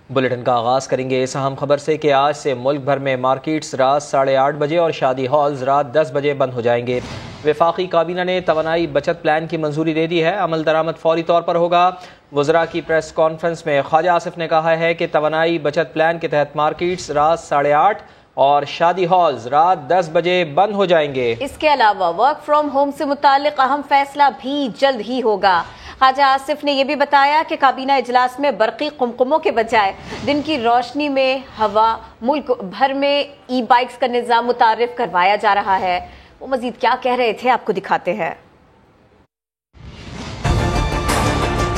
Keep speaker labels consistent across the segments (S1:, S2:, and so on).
S1: Bulletin کا آغاز کریں گے اس اہم خبر سے کہ آج سے ملک بھر میں مارکیٹس رات 8:30 بجے اور شادی ہالز رات 10 بجے بند ہو جائیں گے۔ وفاقی کابینہ نے توانائی بچت پلان کی منظوری دے دی ہے۔ عمل درآمد فوری طور پر ہوگا۔ وزراء کی پریس کانفرنس میں خواجہ آصف نے کہا ہے کہ توانائی بچت پلان کے تحت مارکیٹس رات 8:30 اور شادی ہالز رات 10 بجے بند ہو جائیں گے۔
S2: اس کے علاوہ ورک فرام ہوم سے متعلق اہم فیصلہ بھی جلد ہی ہوگا۔ خواجہ آصف نے یہ بھی بتایا کہ کابینہ اجلاس میں برقی قمقموں کے بجائے دن کی روشنی میں ہوا ملک بھر میں ای بائکس کا نظام متعارف کروایا جا رہا ہے۔ وہ مزید کیا کہہ رہے تھے آپ کو دکھاتے ہیں۔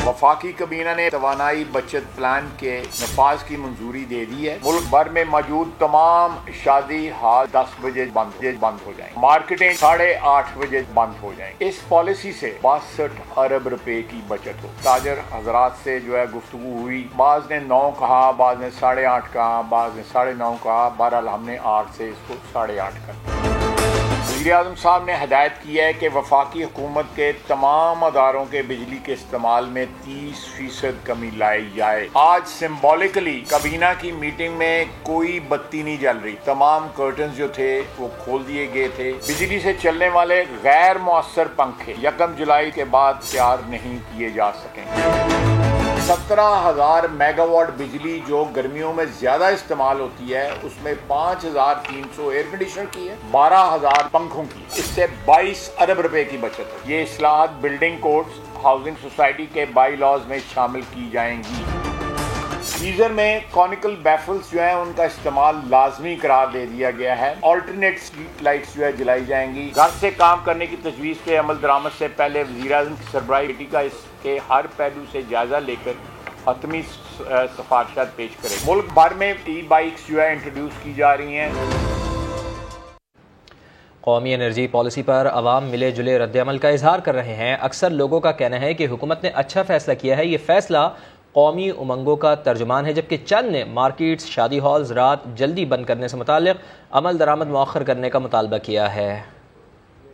S3: وفاقی کابینہ نے توانائی بچت پلان کے نفاذ کی منظوری دے دی ہے۔ ملک بھر میں موجود تمام شادی ہال 10 بجے بند ہو جائیں، مارکیٹیں 8:30 بجے بند ہو جائیں۔ اس پالیسی سے 62 ارب روپے کی بچت ہو۔ تاجر حضرات سے گفتگو ہوئی، بعض نے 9 کہا، بعض نے 8:30 کہا، بعض نے 9:30 کہا، بہرحال ہم نے 8 سے اس کو 8:30 کر دیا۔ وزیر اعظم صاحب نے ہدایت کی ہے کہ وفاقی حکومت کے تمام اداروں کے بجلی کے استعمال میں 30% کمی لائی جائے۔ آج سمبولکلی کابینہ کی میٹنگ میں کوئی بتی نہیں جل رہی، تمام کرٹنز جو تھے وہ کھول دیے گئے تھے۔ بجلی سے چلنے والے غیر مؤثر پنکھے 1 جولائی کے بعد تیار نہیں کیے جا سکیں گے۔ 17,000 میگا واٹ بجلی جو گرمیوں میں زیادہ استعمال ہوتی ہے، اس میں 5,300 ایئر کنڈیشنر کی ہے، 12,000 پنکھوں کی، اس سے 22 ارب روپے کی بچت ہے۔ یہ اصلاحات بلڈنگ کوڈز، ہاؤسنگ سوسائٹی کے بائی لاز میں شامل کی جائیں گی۔ گیزر میں کونیکل بیفلز جو ہیں ان کا استعمال لازمی قرار دے دیا گیا ہے۔ آلٹرنیٹ اسٹریٹ لائٹس جلائی جائیں گی۔ گھر سے کام کرنے کی تجویز کے عمل درآمد سے پہلے وزیر اعظم کی سربراہی کا اس کے ہر پہلو سے جائزہ لے کر حتمی سفارشات پیش کرے۔ ملک بھر میں ای بائکس انٹروڈیوس کی جا رہی ہیں۔
S1: قومی انرجی پالیسی پر عوام ملے جلے رد عمل کا اظہار کر رہے ہیں۔ اکثر لوگوں کا کہنا ہے کہ حکومت نے اچھا فیصلہ کیا ہے۔ یہ فیصلہ قومی امنگوں کا ترجمان ہے، جبکہ چند نے مارکیٹس، شادی ہالز رات جلدی بند کرنے سے متعلق عمل درآمد مؤخر کرنے کا مطالبہ کیا ہے۔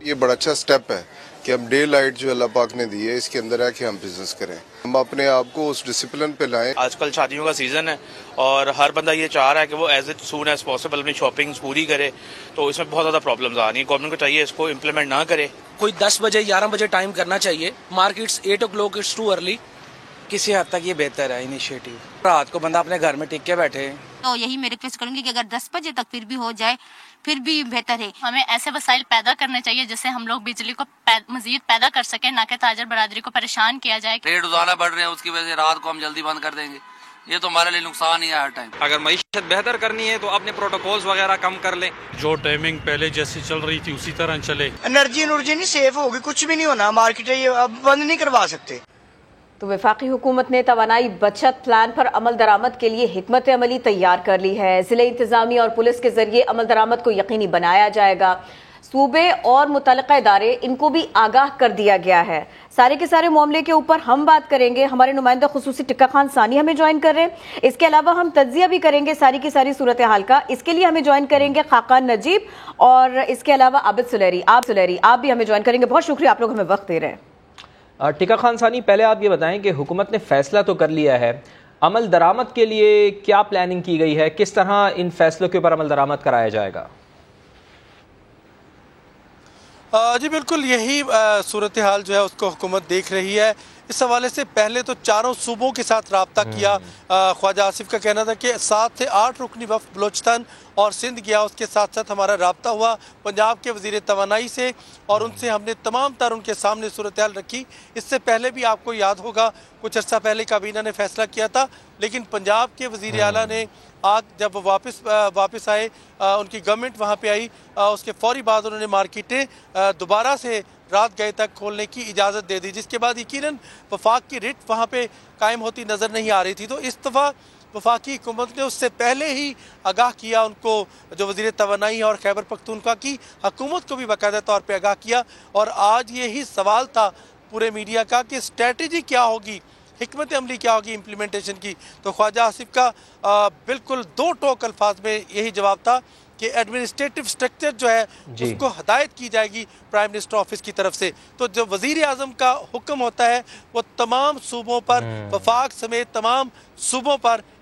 S4: یہ بڑا اچھا سٹیپ ہے کہ ہم ڈے لائٹ جو اللہ پاک نے دی ہے اس کے اندر ہے کہ ہم بزنس کریں، ہم اپنے آپ کو اس ڈسپلن پہ لائیں۔
S5: آج کل شادیوں کا سیزن ہے اور ہر بندہ یہ چاہ رہا ہے کہ وہ ایز سون ایز پاسبل اپنی شاپنگ پوری کرے، تو اس میں بہت زیادہ پرابلمز آ رہی ہیں۔ گورنمنٹ کو چاہیے اس کو امپلیمنٹ نہ کرے۔
S6: کوئی 10 بجے 11 بجے ٹائم کرنا چاہیے، markets 8 o'clock it's to early. کسی حد تک یہ بہتر ہے انیشیٹو، رات کو بندہ اپنے گھر میں ٹک کے بیٹھے۔
S7: تو یہی میں ریکویسٹ کروں گی کہ اگر 10 بجے تک پھر بھی ہو جائے پھر بھی بہتر ہے۔ ہمیں ایسے وسائل پیدا کرنے چاہیے جس سے ہم لوگ بجلی کو مزید پیدا کر سکیں، نہ کہ تاجر برادری کو پریشان کیا جائے۔
S8: ریٹ روزانہ بڑھ رہے ہیں، اس کی وجہ سے رات کو ہم جلدی بند کر دیں گے، یہ تو ہمارے لیے نقصان ہی ہے ہر ٹائم۔
S9: اگر معیشت بہتر کرنی ہے تو اپنے پروٹوکولز وغیرہ کم کر لیں، جو ٹائمنگ پہلے جیسی چل رہی تھی اسی طرح چلے۔
S10: انرجی نہیں سیف ہوگی، کچھ بھی نہیں ہونا، مارکیٹ اب بند نہیں کروا سکتے۔
S2: تو وفاقی حکومت نے توانائی بچت پلان پر عمل درآمد کے لیے حکمت عملی تیار کر لی ہے۔ ضلع انتظامیہ اور پولیس کے ذریعے عمل درآمد کو یقینی بنایا جائے گا۔ صوبے اور متعلقہ ادارے ان کو بھی آگاہ کر دیا گیا ہے۔ سارے کے سارے معاملے کے اوپر ہم بات کریں گے، ہمارے نمائندہ خصوصی ٹکا خان ثانی ہمیں جوائن کر رہے ہیں۔ اس کے علاوہ ہم تجزیہ بھی کریں گے ساری کی ساری صورتحال کا۔ اس کے لیے ہمیں جوائن کریں گے خاقان نجیب اور اس کے علاوہ عابد سلیری، آپ بھی ہمیں جوائن کریں گے۔ بہت شکریہ، آپ لوگ ہمیں وقت دے رہے ہیں۔
S1: ٹکا خان ثانی، پہلے آپ یہ بتائیں کہ حکومت نے فیصلہ تو کر لیا ہے، عمل درآمد کے لیے کیا پلاننگ کی گئی ہے؟ کس طرح ان فیصلوں کے اوپر عمل درآمد کرایا جائے گا؟
S11: جی بالکل یہی صورتحال جو ہے اس کو حکومت دیکھ رہی ہے۔ اس حوالے سے پہلے تو چاروں صوبوں کے ساتھ رابطہ کیا۔ خواجہ آصف کا کہنا تھا کہ 7 سے 8 رکنی وفد بلوچستان اور سندھ گیا، اس کے ساتھ ساتھ ہمارا رابطہ ہوا پنجاب کے وزیر توانائی سے، اور ان سے ہم نے تمام تر ان کے سامنے صورتحال رکھی۔ اس سے پہلے بھی آپ کو یاد ہوگا کچھ عرصہ پہلے کابینہ نے فیصلہ کیا تھا، لیکن پنجاب کے وزیر اعلیٰ نے جب واپس آئے، ان کی گورنمنٹ وہاں پہ آئی، اس کے فوری بعد انہوں نے مارکیٹیں دوبارہ سے رات گئے تک کھولنے کی اجازت دے دی، جس کے بعد یقیناً وفاق کی رٹ وہاں پہ قائم ہوتی نظر نہیں آ رہی تھی۔ تو اس دفعہ وفاقی حکومت نے اس سے پہلے ہی آگاہ کیا ان کو، جو وزیر توانائی اور خیبر پختونخوا کی حکومت کو بھی باقاعدہ طور پہ آگاہ کیا، اور آج یہی سوال تھا پورے میڈیا کا کہ اسٹریٹجی کیا ہوگی، حکمت عملی کیا ہوگی امپلیمنٹیشن کی۔ تو خواجہ آصف کا بالکل 2 ٹوک الفاظ میں یہی جواب تھا کہ ایڈمنسٹریٹو سٹرکچر جو ہے اس کو ہدایت کی جائے گی پرائم منسٹر آفس کی طرف سے۔ تو جو وزیر اعظم کا حکم ہوتا ہے وہ تمام صوبوں پر، وفاق سمیت تمام صوبوں پر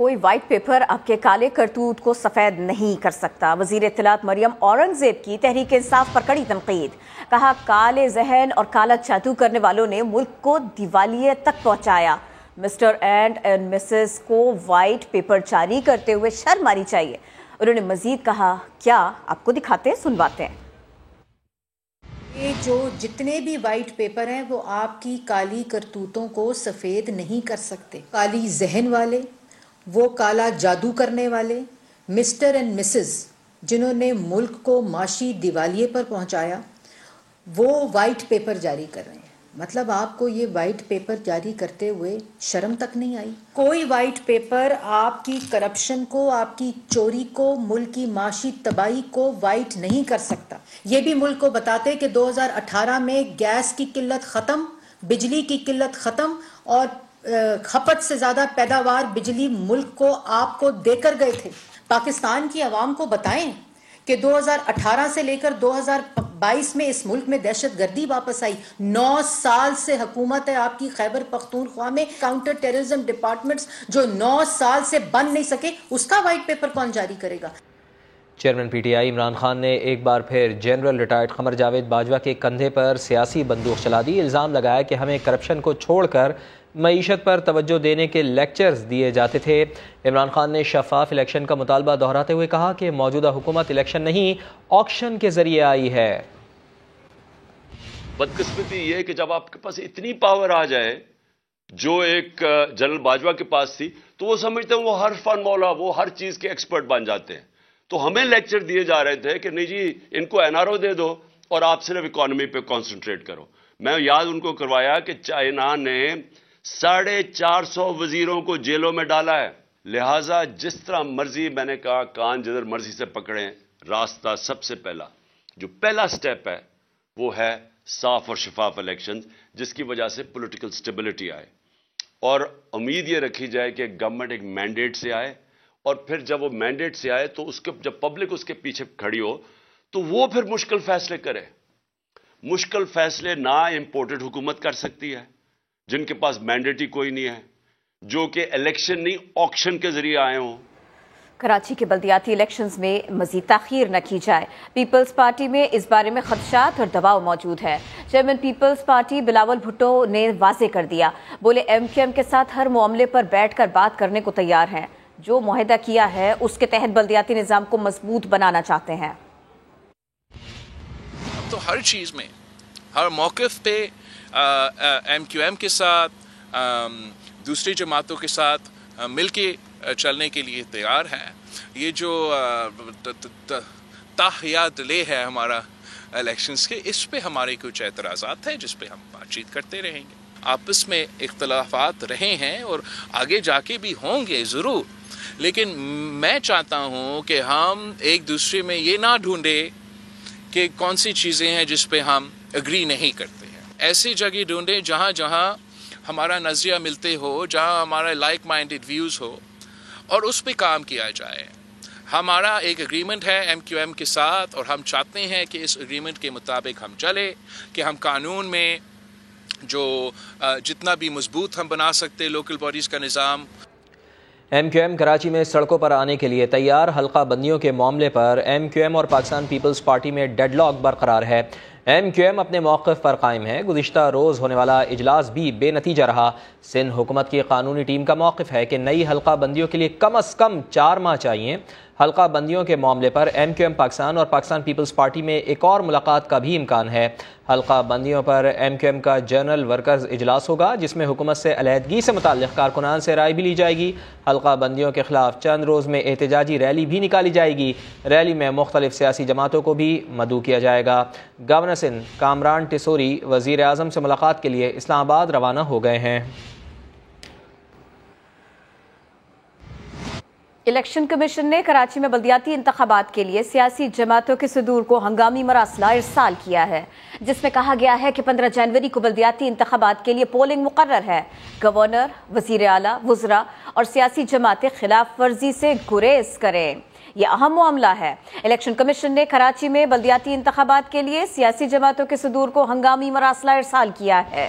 S2: کوئی وائٹ پیپر آپ کے کالے کرتوت کو سفید نہیں کر سکتا. وزیر اطلاعات مریم اورنگزیب کی تحریک انصاف پر کڑی تنقید. کہا کالے ذہن اور کالا جادو کرنے والوں نے ملک کو دیوالیے تک پہنچایا. مسٹر اینڈ مسز کو وائٹ پیپر جاری کرتے ہوئے شرم آنی چاہیے. انہوں نے مزید کہا کیا آپ کو دکھاتے سنواتے ہیں.
S12: یہ جو جتنے بھی وائٹ پیپر ہیں وہ آپ کی کالی کرتوتوں کو سفید نہیں کر سکتے. کالی ذہن والے، وہ کالا جادو کرنے والے، مسٹر اینڈ مسز جنہوں نے ملک کو معاشی دیوالیے پر پہنچایا، وہ وائٹ پیپر جاری کر رہے ہیں. مطلب آپ کو یہ وائٹ پیپر جاری کرتے ہوئے شرم تک نہیں آئی؟ کوئی وائٹ پیپر آپ کی کرپشن کو، آپ کی چوری کو، ملک کی معاشی تباہی کو وائٹ نہیں کر سکتا. یہ بھی ملک کو بتاتے کہ 2018 میں گیس کی قلت ختم، بجلی کی قلت ختم اور کھپت سے زیادہ پیداوار بجلی ملک کو آپ کو دے کر گئے تھے. پاکستان کی عوام کو بتائیں کہ 2018 سے لے کر 2022 میں اس ملک میں دہشت گردی واپس آئی. 9 سال سے حکومت ہے آپ کی خیبر پختونخوا میں. کاؤنٹر ٹیررزم ڈپارٹمنٹس جو 9 سال سے بن نہیں سکے، اس کا وائٹ پیپر کون جاری کرے گا؟
S1: Chairman P T I Imran Khan نے ایک بار پھر جنرل ریٹائرڈ قمر جاوید باجوہ کے کندھے پر سیاسی بندوق چلا دی. الزام لگایا کہ ہمیں کرپشن کو چھوڑ کر معیشت پر توجہ دینے کے لیکچرز دیے جاتے تھے. عمران خان نے شفاف الیکشن کا مطالبہ دہراتے ہوئے کہا کہ موجودہ حکومت الیکشن نہیں آکشن کے ذریعے آئی ہے.
S13: بدقسمتی یہ ہے کہ جب آپ کے پاس اتنی پاور آ جائے جو ایک جنرل باجوہ کے پاس تھی، تو وہ سمجھتے ہیں وہ ہر فن مولا، وہ ہر چیز کے ایکسپرٹ بن جاتے ہیں. تو ہمیں لیکچر دیے جا رہے تھے کہ نہیں جی ان کو این آر او دے دو اور آپ صرف اکانومی پہ کانسنٹریٹ کرو. میں یاد ان کو کروایا کہ چائنا نے 450 وزیروں کو جیلوں میں ڈالا ہے. لہٰذا جس طرح مرضی، میں نے کہا کان جدھر مرضی سے پکڑیں، راستہ سب سے پہلا سٹیپ ہے وہ ہے صاف اور شفاف الیکشن، جس کی وجہ سے پولیٹیکل سٹیبلٹی آئے. اور امید یہ رکھی جائے کہ گورنمنٹ ایک مینڈیٹ سے آئے، اور پھر جب وہ مینڈیٹ سے آئے تو جب پبلک اس کے پیچھے کھڑی ہو تو وہ پھر مشکل فیصلے کرے. مشکل فیصلے نہ امپورٹڈ حکومت کر سکتی ہے جن کے پاس مینڈیٹ ہی کوئی نہیں ہے، جو کہ الیکشن نہیں آکشن کے ذریعے آئے ہوں.
S2: کراچی کے بلدیاتی الیکشنز میں مزید تاخیر نہ کی جائے. پیپلز پارٹی میں اس بارے میں خدشات اور دباؤ موجود ہے. Chairman peoples party Bilawal Bhutto نے واضح کر دیا. بولے ایم کیو ایم کے ساتھ ہر معاملے پر بیٹھ کر بات کرنے کو تیار ہیں. جو معاہدہ کیا ہے اس کے تحت بلدیاتی نظام کو مضبوط بنانا چاہتے ہیں.
S14: تو ہر چیز میں، ہر موقف پہ ایم کیو ایم کے ساتھ، دوسری جماعتوں کے ساتھ مل کے چلنے کے لیے تیار ہے. یہ جو تاحیہ ڈلے ہے ہمارا الیکشنز کے، اس پہ ہمارے کچھ اعتراضات ہیں جس پہ ہم بات چیت کرتے رہیں گے. آپس میں اختلافات رہے ہیں اور آگے جا کے بھی ہوں گے ضرور، لیکن میں چاہتا ہوں کہ ہم ایک دوسرے میں یہ نہ ڈھونڈے کہ کون سی چیزیں ہیں جس پہ ہم اگری نہیں کرتے ہیں. ایسی جگہ ڈھونڈیں جہاں جہاں ہمارا نظریہ ملتے ہو، جہاں ہمارا لائک مائنڈڈ ویوز ہو، اور اس پہ کام کیا جائے. ہمارا ایک اگریمنٹ ہے ایم کیو ایم کے ساتھ، اور ہم چاہتے ہیں کہ اس اگریمنٹ کے مطابق ہم چلے، کہ ہم قانون میں جو جتنا بھی مضبوط ہم بنا سکتے لوکل باڈیز کا نظام.
S1: ایم کیو ایم کراچی میں سڑکوں پر آنے کے لیے تیار. حلقہ بندیوں کے معاملے پر ایم کیو ایم اور پاکستان پیپلز پارٹی میں ڈیڈ لاک برقرار ہے. ایم کیو ایم اپنے موقف پر قائم ہے. گزشتہ روز ہونے والا اجلاس بھی بے نتیجہ رہا. سندھ حکومت کی قانونی ٹیم کا موقف ہے کہ نئی حلقہ بندیوں کے لیے کم از کم 4 ماہ چاہیے. حلقہ بندیوں کے معاملے پر ایم کیو ایم پاکستان اور پاکستان پیپلز پارٹی میں ایک اور ملاقات کا بھی امکان ہے. حلقہ بندیوں پر ایم کیو ایم کا جنرل ورکرز اجلاس ہوگا، جس میں حکومت سے علیحدگی سے متعلق کارکنان سے رائے بھی لی جائے گی. حلقہ بندیوں کے خلاف چند روز میں احتجاجی ریلی بھی نکالی جائے گی. ریلی میں مختلف سیاسی جماعتوں کو بھی مدعو کیا جائے گا. گورنر سندھ کامران ٹیسوری وزیر اعظم سے ملاقات کے لیے اسلام آباد روانہ ہو گئے ہیں.
S2: الیکشن کمیشن نے کراچی میں بلدیاتی انتخابات کے لیے سیاسی جماعتوں کے صدور کو ہنگامی مراسلہ ارسال کیا ہے، جس میں کہا گیا ہے کہ 15 جنوری کو بلدیاتی انتخابات کے لیے پولنگ مقرر ہے. گورنر، وزیر اعلیٰ، وزراء اور سیاسی جماعتیں خلاف ورزی سے گریز کریں. یہ اہم معاملہ ہے. الیکشن کمیشن نے کراچی میں بلدیاتی انتخابات کے لیے سیاسی جماعتوں کے صدور کو ہنگامی مراسلہ ارسال کیا ہے.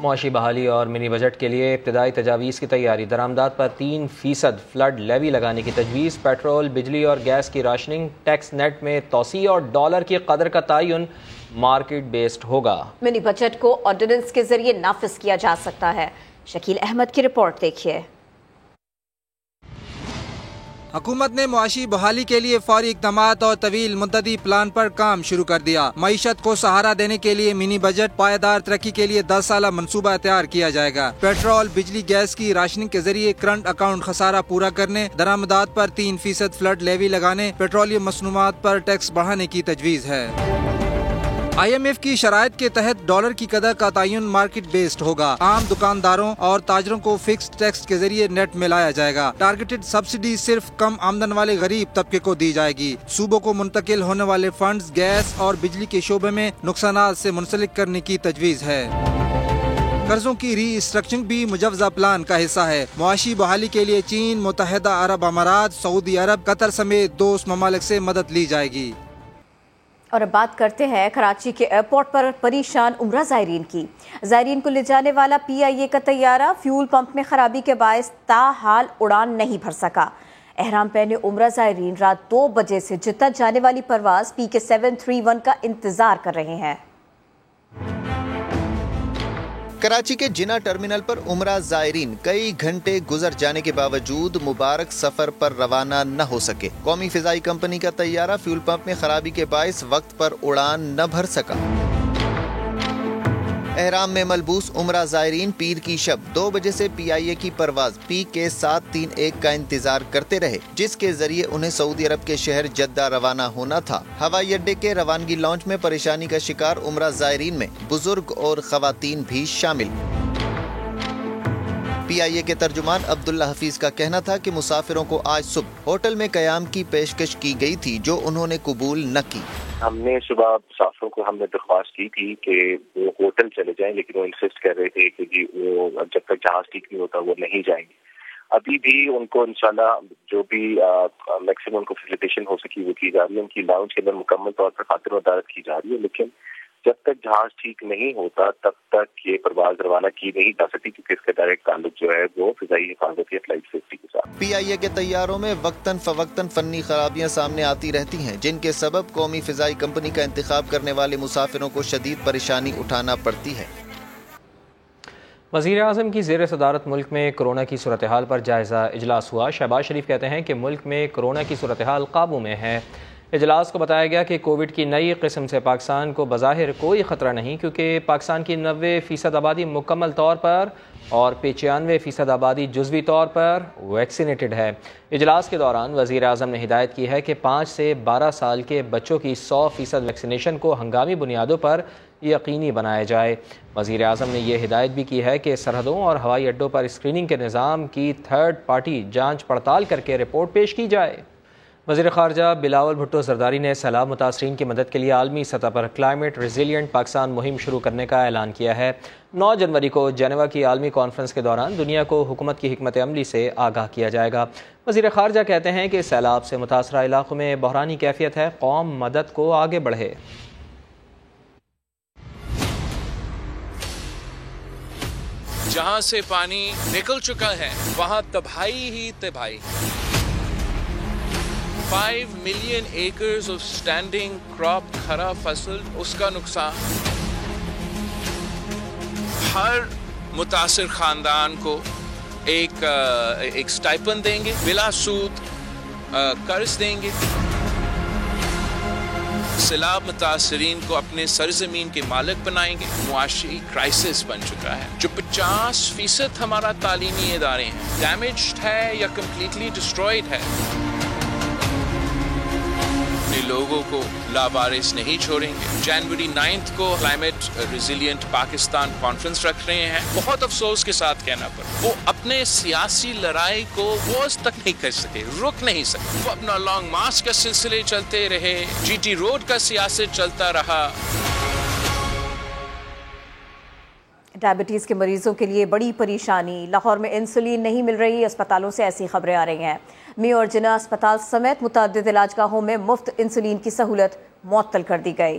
S1: معاشی بحالی اور منی بجٹ کے لیے ابتدائی تجاویز کی تیاری، درآمدات پر 3% فلڈ لیوی لگانے کی تجویز، پیٹرول، بجلی اور گیس کی راشننگ، ٹیکس نیٹ میں توسیع اور ڈالر کی قدر کا تعین مارکیٹ بیسڈ ہوگا۔
S2: منی بجٹ کو آرڈیننس کے ذریعے نافذ کیا جا سکتا ہے۔ شکیل احمد کی رپورٹ دیکھیے۔
S15: حکومت نے معاشی بحالی کے لیے فوری اقدامات اور طویل مدتی پلان پر کام شروع کر دیا۔ معیشت کو سہارا دینے کے لیے منی بجٹ پائیدار ترقی کے لیے 10 سالہ منصوبہ تیار کیا جائے گا۔ پیٹرول، بجلی، گیس کی راشننگ کے ذریعے کرنٹ اکاؤنٹ خسارہ پورا کرنے، درآمدات پر 3% فلڈ لیوی لگانے، پیٹرولیم مصنوعات پر ٹیکس بڑھانے کی تجویز ہے۔ IMF کی شرائط کے تحت ڈالر کی قدر کا تعین مارکیٹ بیسڈ ہوگا۔ عام دکانداروں اور تاجروں کو فکسڈ ٹیکس کے ذریعے نیٹ میں لایا جائے گا۔ ٹارگیٹڈ سبسڈی صرف کم آمدن والے غریب طبقے کو دی جائے گی۔ صوبوں کو منتقل ہونے والے فنڈز گیس اور بجلی کے شعبے میں نقصانات سے منسلک کرنے کی تجویز ہے۔ قرضوں کی ری اسٹرکچرنگ بھی مجوزہ پلان کا حصہ ہے۔ معاشی بحالی کے لیے چین، متحدہ عرب امارات، سعودی عرب، قطر سمیت دوست ممالک سے مدد لی جائے گی۔
S2: اور اب بات کرتے ہیں کراچی کے ایئرپورٹ پر پریشان عمرہ زائرین کی۔ زائرین کو لے جانے والا PIA کا طیارہ فیول پمپ میں خرابی کے باعث تاحال اڑان نہیں بھر سکا۔ احرام پہنے عمرہ زائرین رات 2 بجے سے جدہ جانے والی پرواز PK 731 کا انتظار کر رہے ہیں۔
S16: کراچی کے جناح ٹرمینل پر عمرہ زائرین کئی گھنٹے گزر جانے کے باوجود مبارک سفر پر روانہ نہ ہو سکے۔ قومی فضائی کمپنی کا طیارہ فیول پمپ میں خرابی کے باعث وقت پر اڑان نہ بھر سکا۔ احرام میں ملبوس عمرہ زائرین پیر کی شب 2 بجے سے PIA کی پرواز PK 731 کا انتظار کرتے رہے، جس کے ذریعے انہیں سعودی عرب کے شہر جدہ روانہ ہونا تھا۔ ہوائی اڈے کے روانگی لانچ میں پریشانی کا شکار عمرہ زائرین میں بزرگ اور خواتین بھی شامل۔ PIA کے ترجمان عبداللہ حفیظ کا کہنا تھا کہ مسافروں کو آج صبح ہوٹل میں قیام کی پیشکش کی گئی تھی، جو انہوں نے قبول نہ کی۔
S17: ہم نے صبح مسافروں کو ہم نے درخواست کی تھی کہ وہ ہوٹل چلے جائیں، لیکن وہ انسسٹ کر رہے تھے کہ جی وہ جب تک جہاز ٹھیک نہیں ہوتا وہ نہیں جائیں گے۔ ابھی بھی ان کو انشاءاللہ جو بھی میکسیمم ان کو فیسیلیٹیشن ہو سکی وہ کی جا رہی ہے۔ ان کی لاؤنج کے اندر مکمل طور پر خاطر مدارت کی جا رہی ہے، لیکن جب تک جہاز ٹھیک نہیں ہوتا تب تک یہ پرواز روانہ کی نہیں جا سکتی، کیونکہ اس کا ڈائریکٹ تعلق جو ہے وہ فضائی حفاظت یا فلائٹ سیفٹی کے ساتھ۔
S16: PIA کے طیاروں میں وقتاً فوقتاً فنی خرابیاں سامنے آتی رہتی ہیں، جن کے سبب قومی فضائی کمپنی کا انتخاب کرنے والے مسافروں کو شدید پریشانی اٹھانا پڑتی ہے۔
S1: وزیر اعظم کی زیر صدارت ملک میں کورونا کی صورتحال پر جائزہ اجلاس ہوا۔ شہباز شریف کہتے ہیں کہ ملک میں کورونا کی صورتحال قابو میں ہے۔ اجلاس کو بتایا گیا کہ کووڈ کی نئی قسم سے پاکستان کو بظاہر کوئی خطرہ نہیں، کیونکہ پاکستان کی 90% آبادی مکمل طور پر اور 95% آبادی جزوی طور پر ویکسینیٹڈ ہے۔ اجلاس کے دوران وزیر اعظم نے ہدایت کی ہے کہ 5 سے 12 سال کے بچوں کی 100% ویکسینیشن کو ہنگامی بنیادوں پر یقینی بنایا جائے۔ وزیر اعظم نے یہ ہدایت بھی کی ہے کہ سرحدوں اور ہوائی اڈوں پر اسکریننگ کے نظام کی تھرڈ پارٹی جانچ پڑتال کر کے رپورٹ پیش کی جائے۔ وزیر خارجہ بلاول بھٹو زرداری نے سیلاب متاثرین کی مدد کے لیے عالمی سطح پر کلائمیٹ ریزیلینٹ پاکستان مہم شروع کرنے کا اعلان کیا ہے۔ 9 جنوری کو جنیوا کی عالمی کانفرنس کے دوران دنیا کو حکومت کی حکمت عملی سے آگاہ کیا جائے گا۔ وزیر خارجہ کہتے ہیں کہ سیلاب سے متاثرہ علاقوں میں بحرانی کیفیت ہے، قوم مدد کو آگے بڑھے۔
S14: جہاں سے پانی نکل چکا ہے وہاں تباہی ہی تباہی۔ 5 million acres of standing crop کھڑا فصل، اس کا نقصان۔ ہر متاثر خاندان کو ایک سٹائپن دیں گے، بلا سود قرض دیں گے۔ سیلاب متاثرین کو اپنے سرزمین کے مالک بنائیں گے۔ معاشی کرائسس بن چکا ہے، جو 50% ہمارا تعلیمی ادارے ہیں ڈیمیجڈ ہے یا کمپلیٹلی ڈسٹرائڈ ہے۔ لوگوں کو لابارس نہیں چھوڑیں گے۔ جنوری 9 کو کلائمیٹ ریزیلینٹ پاکستان کانفرنس رکھ رہے ہیں۔ بہت افسوس کے ساتھ کہنا پڑا، وہ اپنے سیاسی لڑائی کو واز تک نہیں کر سکے، رک نہیں سکے۔ وہ اپنا لانگ مارچ کا سلسلے چلتے رہے، GT روڈ کا سیاست چلتا رہا۔
S2: ڈائبٹیز کے مریضوں کے لیے بڑی پریشانی، لاہور میں انسولین نہیں مل رہی، اسپتالوں سے ایسی خبریں آ رہی ہیں۔ میو اور جناح اسپتال سمیت متعدد علاج گاہوں میں مفت انسولین کی سہولت معطل کر دی گئی۔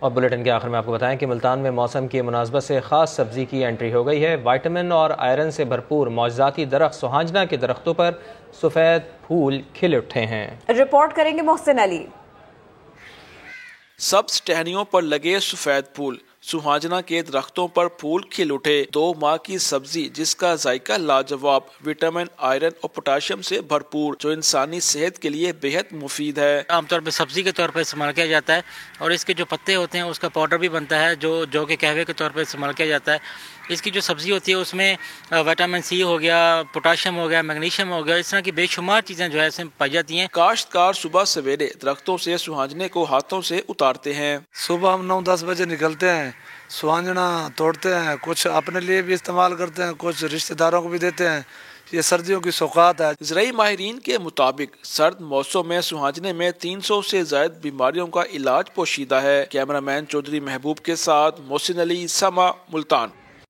S1: اور بلیٹن کے آخر میں آپ کو بتائیں کہ ملتان میں موسم کی مناسبت سے خاص سبزی کی انٹری ہو گئی ہے۔ وائٹامن اور آئرن سے بھرپور معجزاتی درخت سوہانجنا کے درختوں پر سفید پھول کھل اٹھے ہیں۔
S2: رپورٹ کریں گے محسن علی۔
S5: سبز ٹہنیوں پر لگے سفید پھول، سوہانجنا کے درختوں پر پھول کھل اٹھے۔ 2 ماہ کی سبزی جس کا ذائقہ لاجواب، وٹامن، آئرن اور پوٹاشیم سے بھرپور، جو انسانی صحت کے لیے بے حد مفید ہے۔
S6: عام طور پہ سبزی کے طور پر استعمال کیا جاتا ہے اور اس کے جو پتے ہوتے ہیں اس کا پاؤڈر بھی بنتا ہے جو کہ قہوے کے طور پر استعمال کیا جاتا ہے۔ اس کی جو سبزی ہوتی ہے اس میں وٹامن سی ہو گیا، پوٹاشیم ہو گیا، میگنیشیم ہو گیا، اس طرح کی بے شمار چیزیں جو ہے اس میں پائی جاتی ہیں۔
S5: کاشتکار صبح سویرے درختوں سے سوہانجنے کو ہاتھوں سے اتارتے ہیں۔
S7: صبح ہم 9-10 بجے نکلتے ہیں، سوہانجنا توڑتے ہیں، کچھ اپنے لیے بھی استعمال کرتے ہیں، کچھ رشتہ داروں کو بھی دیتے ہیں۔ یہ سردیوں کی سوغات ہے۔
S5: زرعی ماہرین کے مطابق سرد موسم میں سوہانجنے میں 300 سے زائد بیماریوں کا علاج پوشیدہ ہے۔ کیمرہ مین چودھری محبوب کے ساتھ محسن علی، سما، ملتان۔